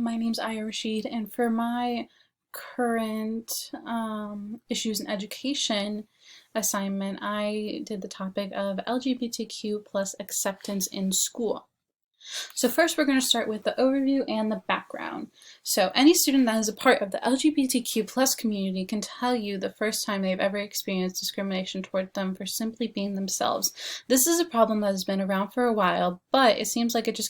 my name's Aya Rashid, and for my current issues in education assignment, I did the topic of LGBTQ plus acceptance in school. So first we're going to start with the overview and the background. So any student that is a part of the LGBTQ plus community can tell you the first time they've ever experienced discrimination toward them for simply being themselves. This is a problem that has been around for a while, but it seems like it just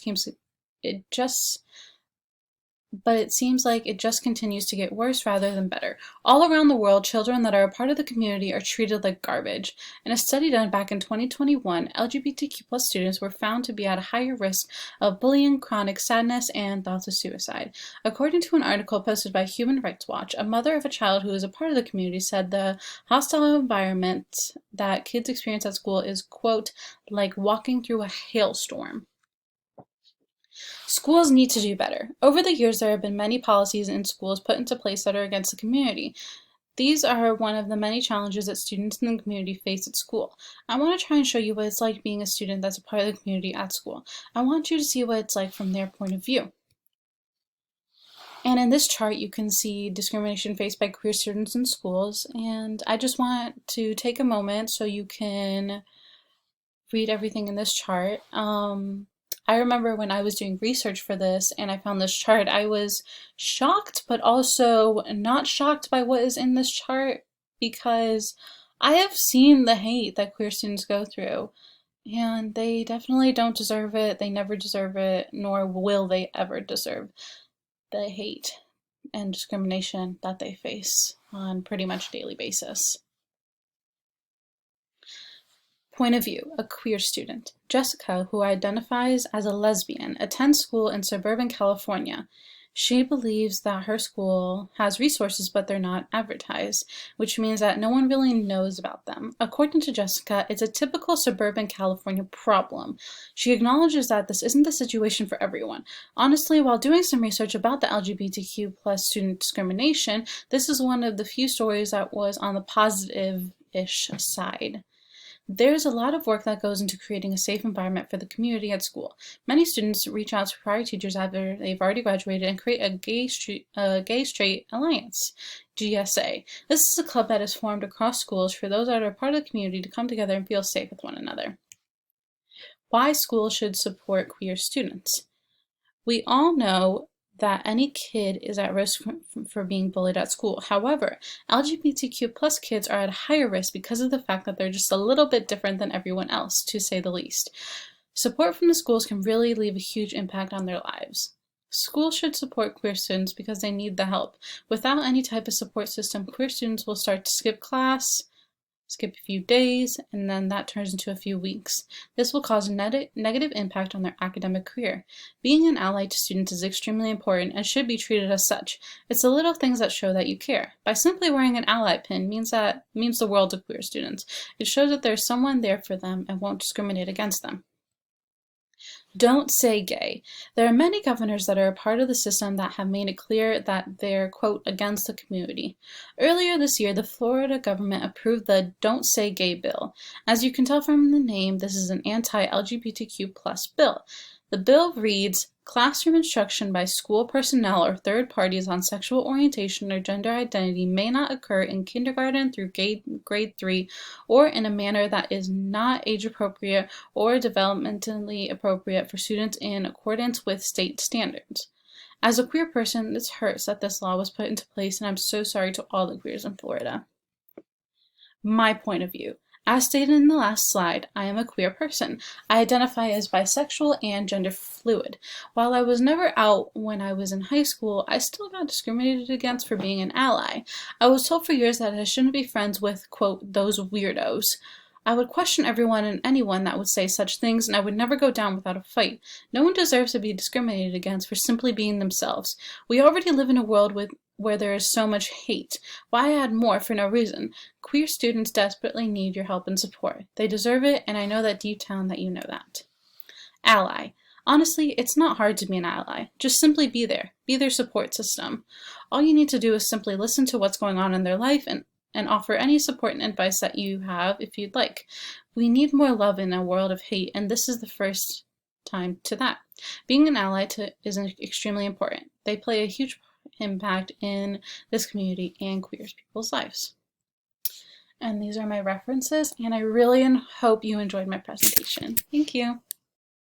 continues to get worse rather than better. All around the world, children that are a part of the community are treated like garbage. In a study done back in 2021, LGBTQ plus students were found to be at a higher risk of bullying, chronic sadness, and thoughts of suicide. According to an article posted by Human Rights Watch, a mother of a child who is a part of the community said the hostile environment that kids experience at school is, quote, like walking through a hailstorm. Schools need to do better. Over the years, there have been many policies in schools put into place that are against the community. These are one of the many challenges that students in the community face at school. I want to try and show you what it's like being a student that's a part of the community at school. I want you to see what it's like from their point of view. And in this chart, you can see discrimination faced by queer students in schools. And I just want to take a moment so you can read everything in this chart. I remember when I was doing research for this and I found this chart, I was shocked, but also not shocked by what is in this chart because I have seen the hate that queer students go through, and they definitely don't deserve it. They never deserve it, nor will they ever deserve the hate and discrimination that they face on pretty much a daily basis. Point of view, a queer student. Jessica, who identifies as a lesbian, attends school in suburban California. She believes that her school has resources, but they're not advertised, which means that no one really knows about them. According to Jessica, it's a typical suburban California problem. She acknowledges that this isn't the situation for everyone. Honestly, while doing some research about the LGBTQ plus student discrimination, this is one of the few stories that was on the positive-ish side. There's a lot of work that goes into creating a safe environment for the community at school. Many students reach out to prior teachers after they've already graduated and create a gay-straight alliance, GSA. This is a club that is formed across schools for those that are part of the community to come together and feel safe with one another. Why schools should support queer students. We all know that any kid is at risk for being bullied at school. However, LGBTQ plus kids are at a higher risk because of the fact that they're just a little bit different than everyone else, to say the least. Support from the schools can really leave a huge impact on their lives. Schools should support queer students because they need the help. Without any type of support system, queer students will start to skip class, skip a few days, and then that turns into a few weeks. This will cause a negative impact on their academic career. Being an ally to students is extremely important and should be treated as such. It's the little things that show that you care. By simply wearing an ally pin means the world to queer students. It shows that there's someone there for them and won't discriminate against them. Don't say gay. There are many governors that are a part of the system that have made it clear that they're, quote, against the community. Earlier this year, the Florida government approved the Don't Say Gay bill. As you can tell from the name, this is an anti-LGBTQ plus bill. The bill reads, classroom instruction by school personnel or third parties on sexual orientation or gender identity may not occur in kindergarten through grade 3 or in a manner that is not age appropriate or developmentally appropriate for students in accordance with state standards. As a queer person, this hurts that this law was put into place, and I'm so sorry to all the queers in Florida. My point of view. As stated in the last slide, I am a queer person. I identify as bisexual and gender fluid. While I was never out when I was in high school, I still got discriminated against for being an ally. I was told for years that I shouldn't be friends with, quote, those weirdos. I would question everyone and anyone that would say such things, and I would never go down without a fight. No one deserves to be discriminated against for simply being themselves. We already live in a world where there is so much hate. Why add more for no reason? Queer students desperately need your help and support. They deserve it, and I know that deep down that you know that. Ally. Honestly, it's not hard to be an ally. Just simply be there. Be their support system. All you need to do is simply listen to what's going on in their life and offer any support and advice that you have if you'd like. We need more love in a world of hate, and this is the first time to that. Being an ally is extremely important. They play a huge impact in this community and queer people's lives. And these are my references, and I really hope you enjoyed my presentation. Thank you.